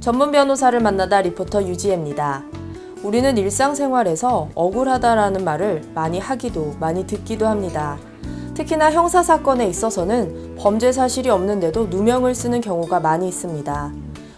전문 변호사를 만나다 리포터 유지혜입니다. 우리는 일상생활에서 억울하다라는 말을 많이 하기도 많이 듣기도 합니다. 특히나 형사사건에 있어서는 범죄 사실이 없는데도 누명을 쓰는 경우가 많이 있습니다.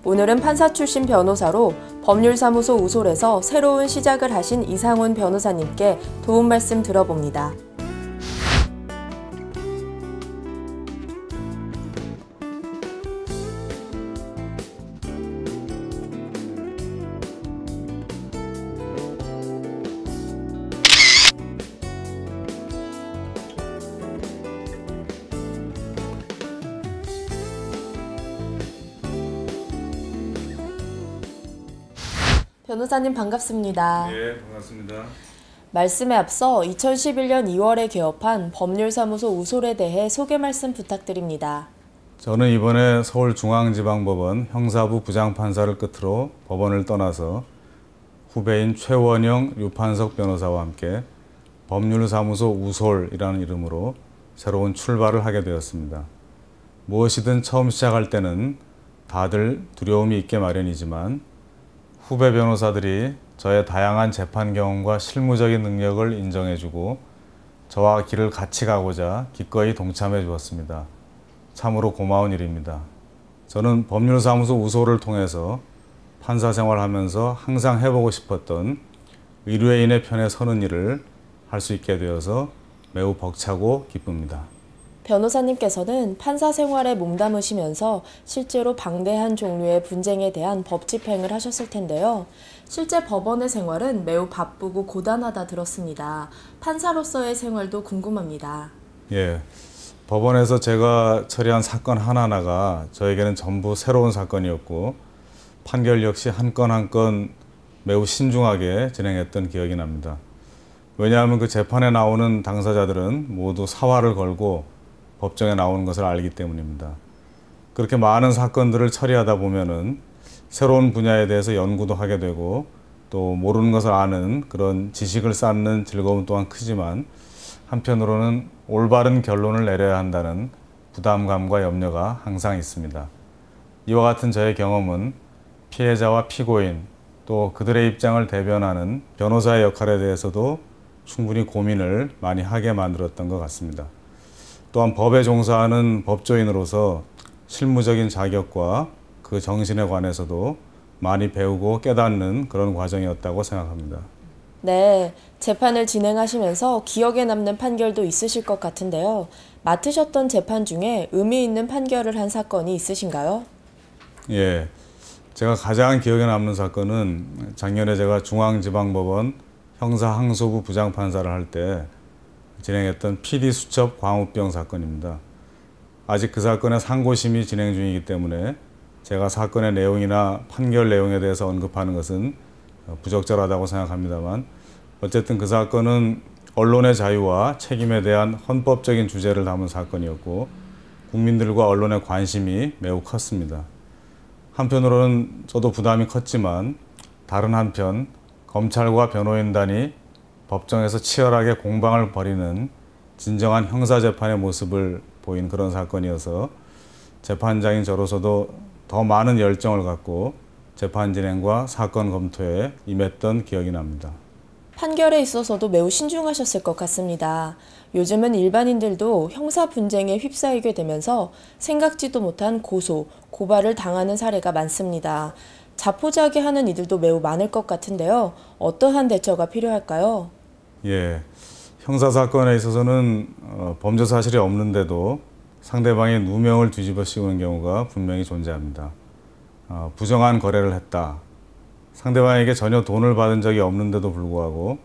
오늘은 판사 출신 변호사로 법률사무소 우솔에서 새로운 시작을 하신 이상훈 변호사님께 도움 말씀 들어봅니다. 변호사님 반갑습니다. 예, 반갑습니다. 말씀에 앞서 2011년 2월에 개업한 법률사무소 우솔에 대해 소개 말씀 부탁드립니다. 저는 이번에 서울중앙지방법원 형사부 부장판사를 끝으로 법원을 떠나서 후배인 최원영, 류판석 변호사와 함께 법률사무소 우솔이라는 이름으로 새로운 출발을 하게 되었습니다. 무엇이든 처음 시작할 때는 다들 두려움이 있게 마련이지만 후배 변호사들이 저의 다양한 재판 경험과 실무적인 능력을 인정해주고 저와 길을 같이 가고자 기꺼이 동참해 주었습니다. 참으로 고마운 일입니다. 저는 법률사무소 우솔을 통해서 판사 생활하면서 항상 해보고 싶었던 의뢰인의 편에 서는 일을 할 수 있게 되어서 매우 벅차고 기쁩니다. 변호사님께서는 판사 생활에 몸담으시면서 실제로 방대한 종류의 분쟁에 대한 법 집행을 하셨을 텐데요. 실제 법원의 생활은 매우 바쁘고 고단하다 들었습니다. 판사로서의 생활도 궁금합니다. 예, 법원에서 제가 처리한 사건 하나하나가 저에게는 전부 새로운 사건이었고 판결 역시 한 건 한 건 매우 신중하게 진행했던 기억이 납니다. 왜냐하면 그 재판에 나오는 당사자들은 모두 사활을 걸고 법정에 나오는 것을 알기 때문입니다. 그렇게 많은 사건들을 처리하다 보면은 새로운 분야에 대해서 연구도 하게 되고 또 모르는 것을 아는 그런 지식을 쌓는 즐거움 또한 크지만 한편으로는 올바른 결론을 내려야 한다는 부담감과 염려가 항상 있습니다. 이와 같은 저의 경험은 피해자와 피고인 또 그들의 입장을 대변하는 변호사의 역할에 대해서도 충분히 고민을 많이 하게 만들었던 것 같습니다. 또한 법에 종사하는 법조인으로서 실무적인 자격과 그 정신에 관해서도 많이 배우고 깨닫는 그런 과정이었다고 생각합니다. 네, 재판을 진행하시면서 기억에 남는 판결도 있으실 것 같은데요. 맡으셨던 재판 중에 의미 있는 판결을 한 사건이 있으신가요? 예, 제가 가장 기억에 남는 사건은 작년에 제가 중앙지방법원 형사항소부 부장판사를 할 때 진행했던 PD수첩 광우병 사건입니다. 아직 그 사건의 상고심이 진행 중이기 때문에 제가 사건의 내용이나 판결 내용에 대해서 언급하는 것은 부적절하다고 생각합니다만 어쨌든 그 사건은 언론의 자유와 책임에 대한 헌법적인 주제를 담은 사건이었고 국민들과 언론의 관심이 매우 컸습니다. 한편으로는 저도 부담이 컸지만 다른 한편 검찰과 변호인단이 법정에서 치열하게 공방을 벌이는 진정한 형사재판의 모습을 보인 그런 사건이어서 재판장인 저로서도 더 많은 열정을 갖고 재판 진행과 사건 검토에 임했던 기억이 납니다. 판결에 있어서도 매우 신중하셨을 것 같습니다. 요즘은 일반인들도 형사 분쟁에 휩싸이게 되면서 생각지도 못한 고소, 고발을 당하는 사례가 많습니다. 자포자기하는 이들도 매우 많을 것 같은데요. 어떠한 대처가 필요할까요? 예, 형사사건에 있어서는 범죄 사실이 없는데도 상대방의 누명을 뒤집어 씌우는 경우가 분명히 존재합니다. 부정한 거래를 했다. 상대방에게 전혀 돈을 받은 적이 없는데도 불구하고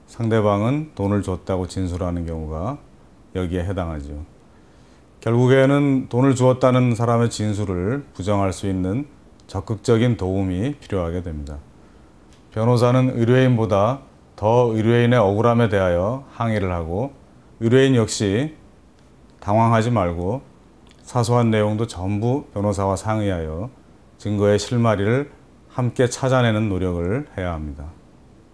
상대방은 돈을 줬다고 진술하는 경우가 여기에 해당하죠. 결국에는 돈을 주었다는 사람의 진술을 부정할 수 있는 적극적인 도움이 필요하게 됩니다. 변호사는 의뢰인보다 더 의뢰인의 억울함에 대하여 항의를 하고 의뢰인 역시 당황하지 말고 사소한 내용도 전부 변호사와 상의하여 증거의 실마리를 함께 찾아내는 노력을 해야 합니다.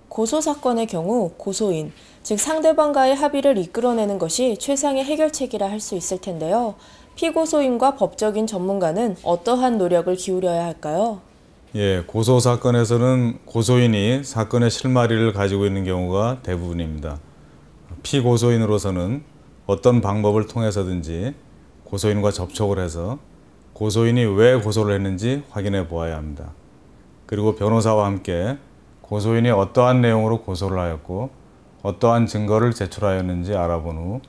고소 사건의 경우 고소인, 즉 상대방과의 합의를 이끌어내는 것이 최상의 해결책이라 할 수 있을 텐데요. 피고소인과 법적인 전문가는 어떠한 노력을 기울여야 할까요? 예, 고소 사건에서는 고소인이 사건의 실마리를 가지고 있는 경우가 대부분입니다. 피고소인으로서는 어떤 방법을 통해서든지 고소인과 접촉을 해서 고소인이 왜 고소를 했는지 확인해 보아야 합니다. 그리고 변호사와 함께 고소인이 어떠한 내용으로 고소를 하였고 어떠한 증거를 제출하였는지 알아본 후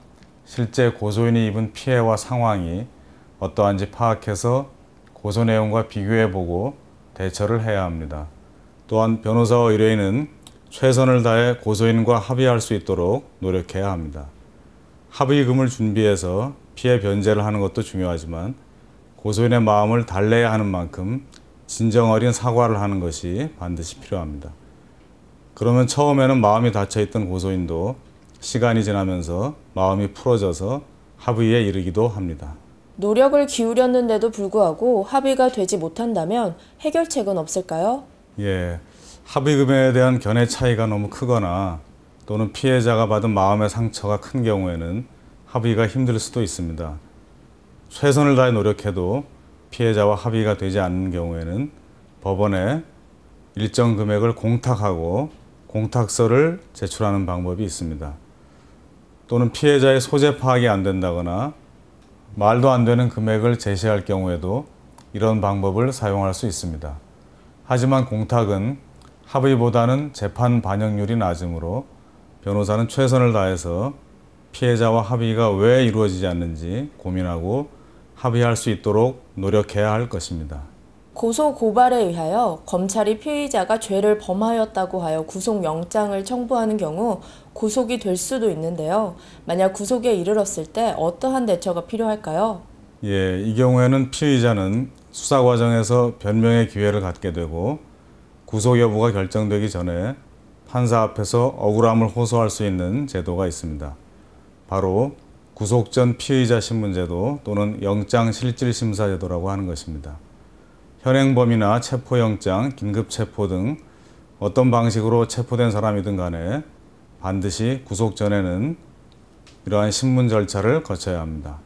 실제 고소인이 입은 피해와 상황이 어떠한지 파악해서 고소 내용과 비교해보고 대처를 해야 합니다. 또한 변호사와 의뢰인은 최선을 다해 고소인과 합의할 수 있도록 노력해야 합니다. 합의금을 준비해서 피해 변제를 하는 것도 중요하지만 고소인의 마음을 달래야 하는 만큼 진정 어린 사과를 하는 것이 반드시 필요합니다. 그러면 처음에는 마음이 닫혀있던 고소인도 시간이 지나면서 마음이 풀어져서 합의에 이르기도 합니다. 노력을 기울였는데도 불구하고 합의가 되지 못한다면 해결책은 없을까요? 예, 합의금에 대한 견해 차이가 너무 크거나 또는 피해자가 받은 마음의 상처가 큰 경우에는 합의가 힘들 수도 있습니다. 최선을 다해 노력해도 피해자와 합의가 되지 않는 경우에는 법원에 일정 금액을 공탁하고 공탁서를 제출하는 방법이 있습니다. 또는 피해자의 소재 파악이 안 된다거나 말도 안 되는 금액을 제시할 경우에도 이런 방법을 사용할 수 있습니다. 하지만 공탁은 합의보다는 재판 반영률이 낮으므로 변호사는 최선을 다해서 피해자와 합의가 왜 이루어지지 않는지 고민하고 합의할 수 있도록 노력해야 할 것입니다. 고소 고발에 의하여 검찰이 피의자가 죄를 범하였다고 하여 구속영장을 청구하는 경우 구속이 될 수도 있는데요. 만약 구속에 이르렀을 때 어떠한 대처가 필요할까요? 예, 이 경우에는 피의자는 수사 과정에서 변명의 기회를 갖게 되고 구속 여부가 결정되기 전에 판사 앞에서 억울함을 호소할 수 있는 제도가 있습니다. 바로 구속 전 피의자 신문제도 또는 영장실질심사제도라고 하는 것입니다. 현행범이나 체포영장, 긴급체포 등 어떤 방식으로 체포된 사람이든 간에 반드시 구속 전에는 이러한 신문 절차를 거쳐야 합니다.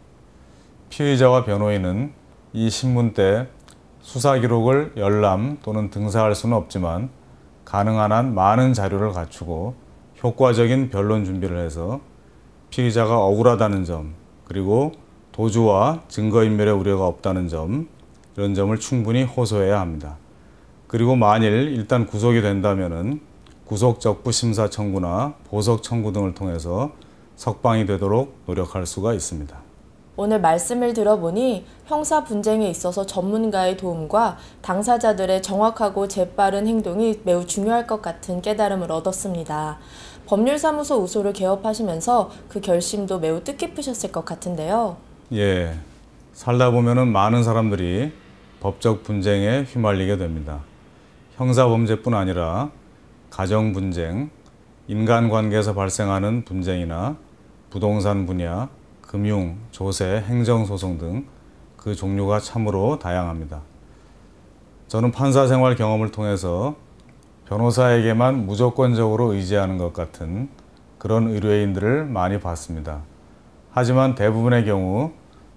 피의자와 변호인은 이 신문 때 수사 기록을 열람 또는 등사할 수는 없지만 가능한 한 많은 자료를 갖추고 효과적인 변론 준비를 해서 피의자가 억울하다는 점, 그리고 도주와 증거인멸의 우려가 없다는 점, 이런 점을 충분히 호소해야 합니다. 그리고 만일 일단 구속이 된다면은 구속적부 심사 청구나 보석 청구 등을 통해서 석방이 되도록 노력할 수가 있습니다. 오늘 말씀을 들어보니 형사 분쟁에 있어서 전문가의 도움과 당사자들의 정확하고 재빠른 행동이 매우 중요할 것 같은 깨달음을 얻었습니다. 법률사무소 우소를 개업하시면서 그 결심도 매우 뜻깊으셨을 것 같은데요. 예, 살다 보면은 많은 사람들이 법적 분쟁에 휘말리게 됩니다. 형사범죄뿐 아니라 가정분쟁, 인간관계에서 발생하는 분쟁이나 부동산 분야, 금융, 조세, 행정소송 등 그 종류가 참으로 다양합니다. 저는 판사 생활 경험을 통해서 변호사에게만 무조건적으로 의지하는 것 같은 그런 의뢰인들을 많이 봤습니다. 하지만 대부분의 경우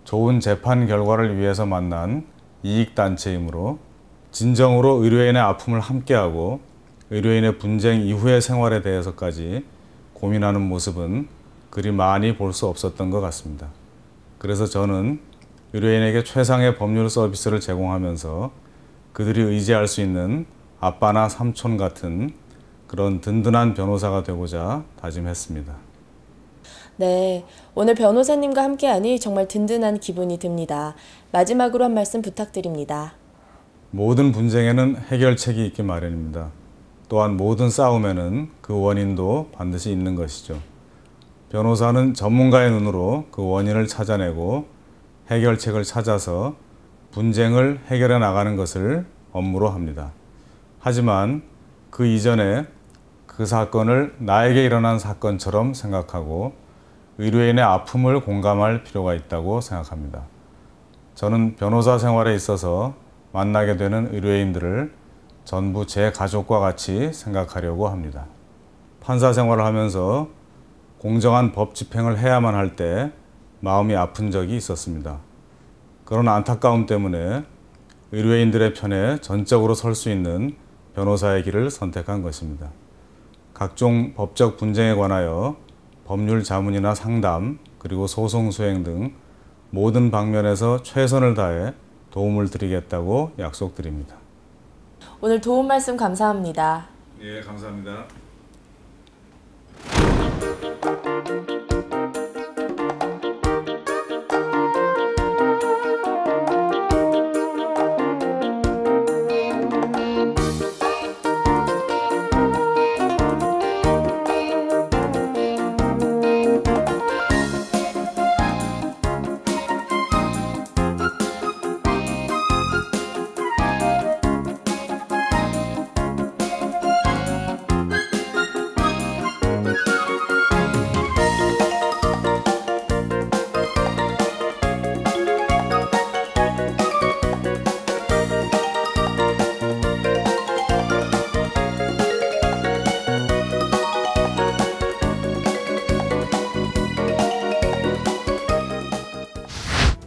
좋은 재판 결과를 위해서 만난 이익단체이므로 진정으로 의뢰인의 아픔을 함께하고 의뢰인의 분쟁 이후의 생활에 대해서까지 고민하는 모습은 그리 많이 볼 수 없었던 것 같습니다. 그래서 저는 의뢰인에게 최상의 법률 서비스를 제공하면서 그들이 의지할 수 있는 아빠나 삼촌 같은 그런 든든한 변호사가 되고자 다짐했습니다. 네, 오늘 변호사님과 함께하니 정말 든든한 기분이 듭니다. 마지막으로 한 말씀 부탁드립니다. 모든 분쟁에는 해결책이 있기 마련입니다. 또한 모든 싸움에는 그 원인도 반드시 있는 것이죠. 변호사는 전문가의 눈으로 그 원인을 찾아내고 해결책을 찾아서 분쟁을 해결해 나가는 것을 업무로 합니다. 하지만 그 이전에 그 사건을 나에게 일어난 사건처럼 생각하고 의뢰인의 아픔을 공감할 필요가 있다고 생각합니다. 저는 변호사 생활에 있어서 만나게 되는 의뢰인들을 전부 제 가족과 같이 생각하려고 합니다. 판사 생활을 하면서 공정한 법 집행을 해야만 할 때 마음이 아픈 적이 있었습니다. 그런 안타까움 때문에 의뢰인들의 편에 전적으로 설 수 있는 변호사의 길을 선택한 것입니다. 각종 법적 분쟁에 관하여 법률 자문이나 상담, 그리고 소송 수행 등 모든 방면에서 최선을 다해 도움을 드리겠다고 약속드립니다. 오늘 도움 말씀 감사합니다. 예, 감사합니다.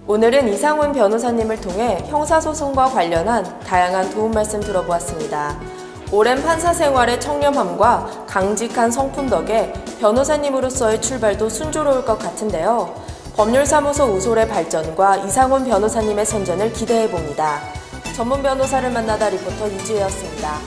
오늘은 이상훈 변호사님을 통해 형사소송과 관련한 다양한 도움 말씀 들어보았습니다. 오랜 판사 생활의 청렴함과 강직한 성품 덕에 변호사님으로서의 출발도 순조로울 것 같은데요. 법률사무소 우솔의 발전과 이상훈 변호사님의 선전을 기대해봅니다. 전문 변호사를 만나다 리포터 유지혜였습니다.